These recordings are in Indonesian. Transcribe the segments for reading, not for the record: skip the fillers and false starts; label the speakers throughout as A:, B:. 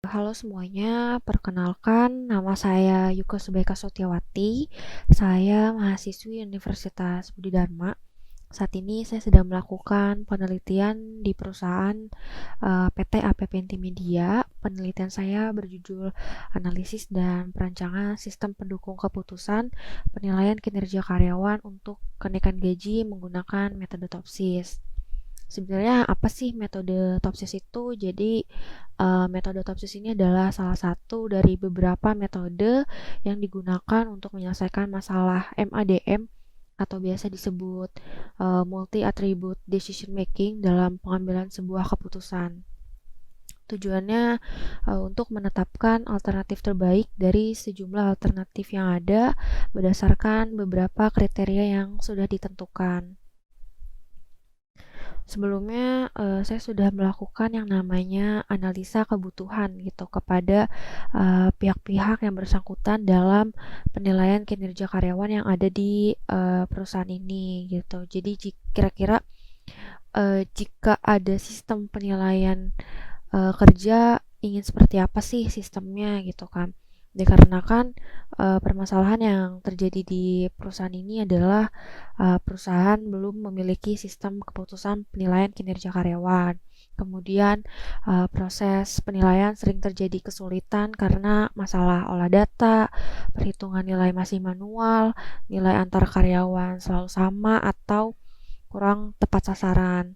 A: Halo semuanya, perkenalkan nama saya Yuka Subeka Sotiawati. Saya mahasiswi Universitas Budi Dharma. Saat ini saya sedang melakukan penelitian di perusahaan PT APP Intimedia. Penelitian saya berjudul Analisis dan Perancangan Sistem Pendukung Keputusan Penilaian Kinerja Karyawan untuk Kenaikan Gaji menggunakan metode TOPSIS. Sebenarnya apa sih metode TOPSIS itu? Jadi metode TOPSIS ini adalah salah satu dari beberapa metode yang digunakan untuk menyelesaikan masalah MADM atau biasa disebut multi attribute decision making dalam pengambilan sebuah keputusan. Tujuannya untuk menetapkan alternatif terbaik dari sejumlah alternatif yang ada berdasarkan beberapa kriteria yang sudah ditentukan. Sebelumnya saya sudah melakukan yang namanya analisa kebutuhan gitu kepada pihak-pihak yang bersangkutan dalam penilaian kinerja karyawan yang ada di perusahaan ini gitu. Jadi kira-kira jika ada sistem penilaian kerja ingin seperti apa sih sistemnya gitu kan. Dikarenakan permasalahan yang terjadi di perusahaan ini adalah perusahaan belum memiliki sistem keputusan penilaian kinerja karyawan. Kemudian proses penilaian sering terjadi kesulitan karena masalah olah data, perhitungan nilai masih manual, nilai antar karyawan selalu sama atau kurang tepat sasaran.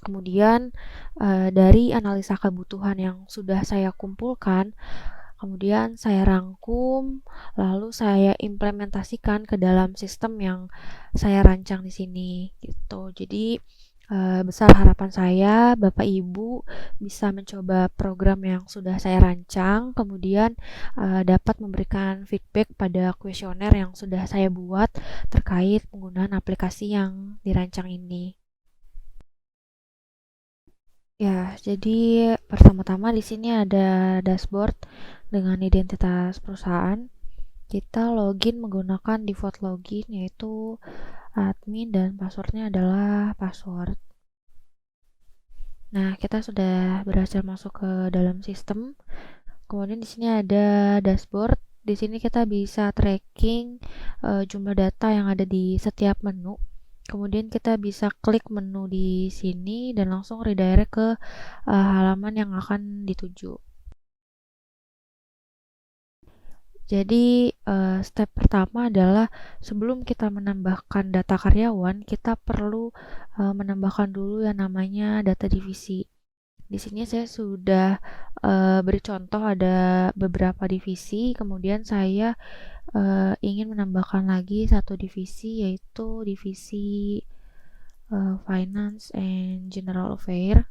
A: Kemudian dari analisa kebutuhan yang sudah saya kumpulkan, kemudian saya rangkum, lalu saya implementasikan ke dalam sistem yang saya rancang di sini gitu. Jadi besar harapan saya Bapak Ibu bisa mencoba program yang sudah saya rancang, kemudian dapat memberikan feedback pada kuesioner yang sudah saya buat terkait penggunaan aplikasi yang dirancang ini. Ya, jadi pertama-tama di sini ada dashboard dengan identitas perusahaan. Kita login menggunakan default login yaitu admin dan passwordnya adalah password. Nah, kita sudah berhasil masuk ke dalam sistem. Kemudian di sini ada dashboard. Di sini kita bisa tracking jumlah data yang ada di setiap menu. Kemudian kita bisa klik menu di sini dan langsung redirect ke halaman yang akan dituju. Jadi, step pertama adalah sebelum kita menambahkan data karyawan, kita perlu menambahkan dulu yang namanya data divisi. Di sini saya sudah beri contoh ada beberapa divisi, kemudian saya ingin menambahkan lagi satu divisi yaitu divisi Finance and General Affair.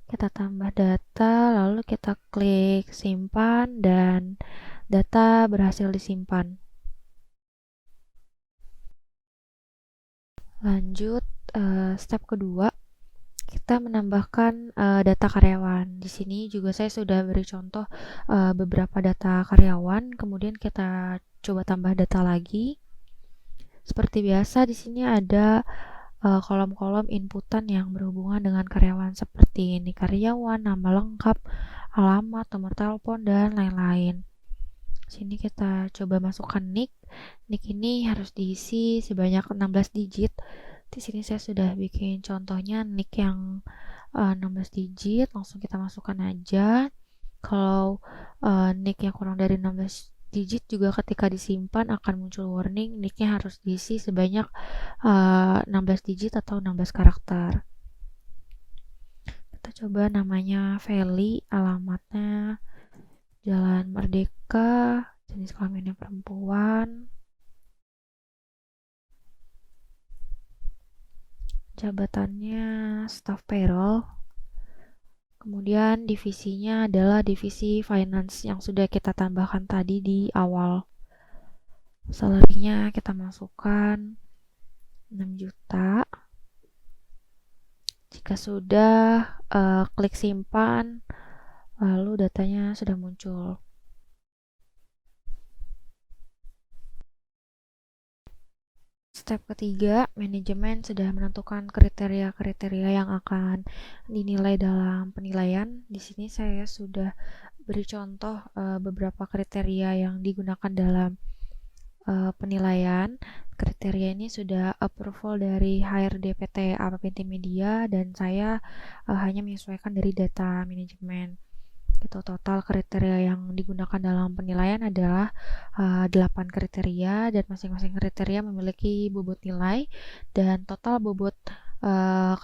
A: Kita tambah data, lalu kita klik simpan dan data berhasil disimpan. Lanjut step kedua, kita menambahkan data karyawan. Di sini juga saya sudah beri contoh beberapa data karyawan, kemudian kita coba tambah data lagi. Seperti biasa di sini ada kolom-kolom inputan yang berhubungan dengan karyawan seperti ini karyawan, nama lengkap, alamat, nomor telepon, dan lain-lain. Sini kita coba masukkan nick. Nick ini harus diisi sebanyak 16 digit. Di sini saya sudah bikin contohnya nick yang 16 digit, langsung kita masukkan aja. Kalau nick yang kurang dari 16 digit juga ketika disimpan akan muncul warning nicknya harus diisi sebanyak 16 digit atau 16 karakter. Kita coba namanya Feli, alamatnya Jalan Merdeka, jenis kelaminnya perempuan, jabatannya staff payroll. Kemudian divisinya adalah divisi finance yang sudah kita tambahkan tadi di awal. Salary-nya kita masukkan 6 juta. Jika sudah, klik simpan, lalu datanya sudah muncul. Step ketiga, manajemen sudah menentukan kriteria-kriteria yang akan dinilai dalam penilaian. Di sini saya sudah beri contoh beberapa kriteria yang digunakan dalam penilaian. Kriteria ini sudah approval dari HRD PT APPT Media dan saya hanya menyesuaikan dari data manajemen. Itu total kriteria yang digunakan dalam penilaian adalah 8 kriteria dan masing-masing kriteria memiliki bobot nilai dan total bobot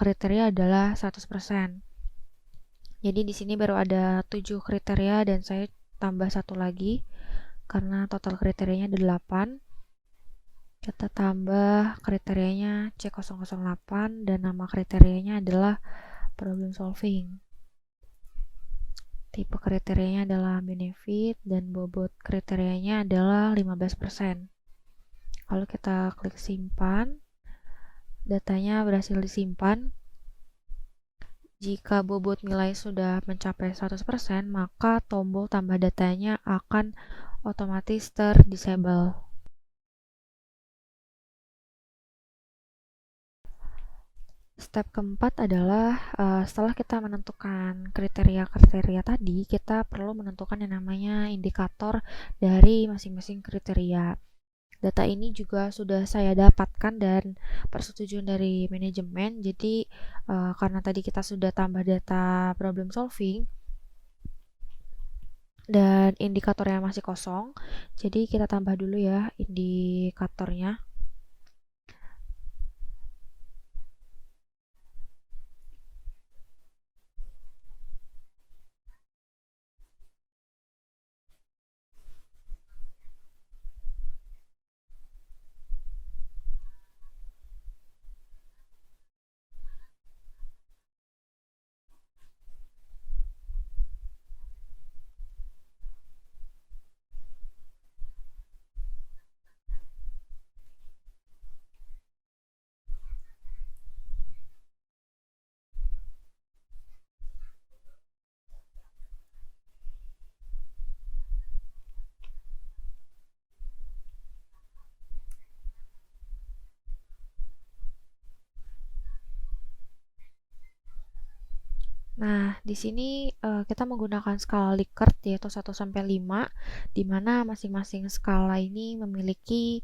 A: kriteria adalah 100%. Jadi di sini baru ada 7 kriteria dan saya tambah satu lagi karena total kriterianya ada 8. Kita tambah kriterianya C008 dan nama kriterianya adalah problem solving. Tipe kriterianya adalah benefit dan bobot kriterianya adalah 15%. Lalu kita klik simpan. Datanya berhasil disimpan. Jika bobot nilai sudah mencapai 100%, maka tombol tambah datanya akan otomatis terdisable. Step keempat adalah setelah kita menentukan kriteria-kriteria tadi, kita perlu menentukan yang namanya indikator dari masing-masing kriteria. Data ini juga sudah saya dapatkan dan persetujuan dari manajemen. Jadi karena tadi kita sudah tambah data problem solving dan indikatornya masih kosong, jadi kita tambah dulu ya indikatornya. Nah, di sini kita menggunakan skala Likert yaitu 1 sampai 5 di mana masing-masing skala ini memiliki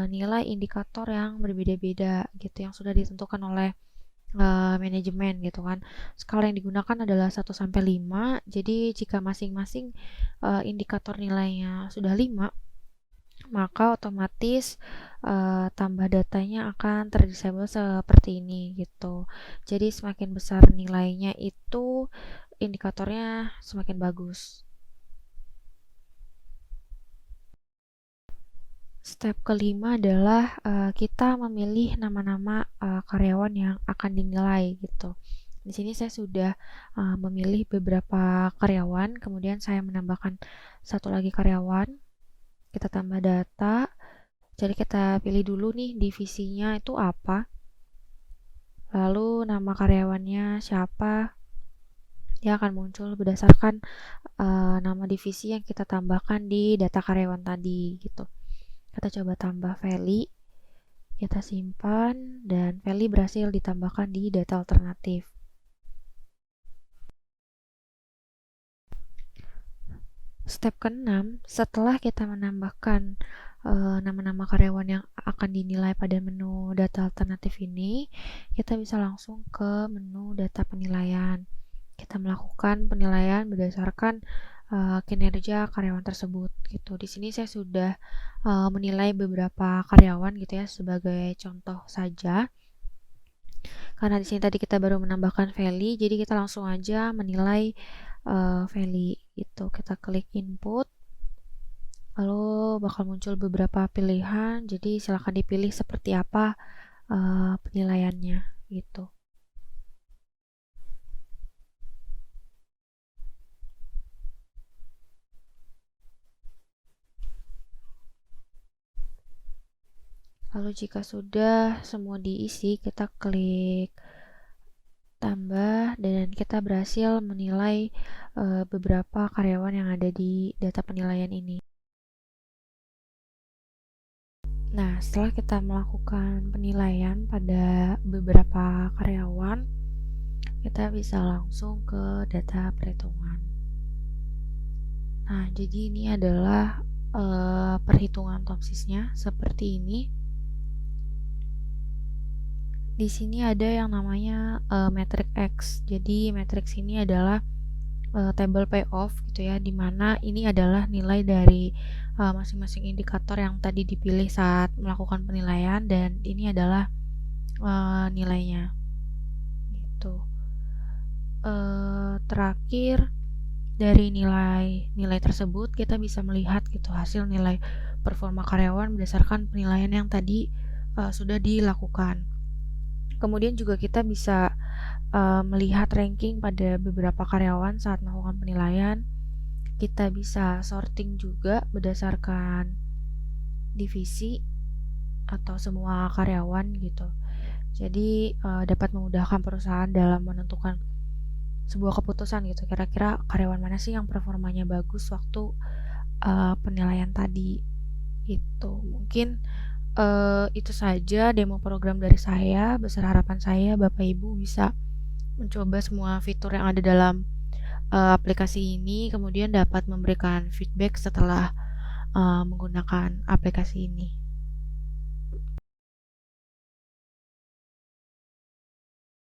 A: nilai indikator yang berbeda-beda gitu yang sudah ditentukan oleh manajemen gitu kan. Skala yang digunakan adalah 1 sampai 5. Jadi jika masing-masing indikator nilainya sudah 5, maka otomatis tambah datanya akan terdisable seperti ini gitu. Jadi semakin besar nilainya itu indikatornya semakin bagus. Step kelima adalah kita memilih nama-nama karyawan yang akan dinilai gitu. Di sini saya sudah memilih beberapa karyawan, kemudian saya menambahkan satu lagi karyawan. Kita tambah data. Jadi kita pilih dulu nih divisinya itu apa. Lalu nama karyawannya siapa. Dia akan muncul berdasarkan nama divisi yang kita tambahkan di data karyawan tadi gitu. Kita coba tambah Feli. Kita simpan dan Feli berhasil ditambahkan di data alternatif. Step ke-6, setelah kita menambahkan nama-nama karyawan yang akan dinilai pada menu data alternatif ini, kita bisa langsung ke menu data penilaian. Kita melakukan penilaian berdasarkan kinerja karyawan tersebut gitu. Di sini saya sudah menilai beberapa karyawan gitu ya sebagai contoh saja. Karena di sini tadi kita baru menambahkan Feli, jadi kita langsung aja menilai Feli itu. Kita klik input, lalu bakal muncul beberapa pilihan. Jadi silakan dipilih seperti apa penilaiannya gitu. Lalu jika sudah semua diisi, kita klik tambah dan kita berhasil menilai beberapa karyawan yang ada di data penilaian ini. Nah, setelah kita melakukan penilaian pada beberapa karyawan, kita bisa langsung ke data perhitungan. Nah, jadi ini adalah perhitungan topsisnya seperti ini. Di sini ada yang namanya metric X. Jadi matrix ini adalah table payoff gitu ya, dimana ini adalah nilai dari masing-masing indikator yang tadi dipilih saat melakukan penilaian, dan ini adalah nilainya gitu. Terakhir, dari nilai tersebut kita bisa melihat gitu hasil nilai performa karyawan berdasarkan penilaian yang tadi sudah dilakukan. Kemudian juga kita bisa melihat ranking pada beberapa karyawan saat melakukan penilaian. Kita bisa sorting juga berdasarkan divisi atau semua karyawan gitu. Jadi dapat memudahkan perusahaan dalam menentukan sebuah keputusan gitu. Kira-kira karyawan mana sih yang performanya bagus waktu penilaian tadi. Itu mungkin itu saja demo program dari saya. Besar harapan saya Bapak Ibu bisa mencoba semua fitur yang ada dalam aplikasi ini, kemudian dapat memberikan feedback setelah menggunakan aplikasi ini.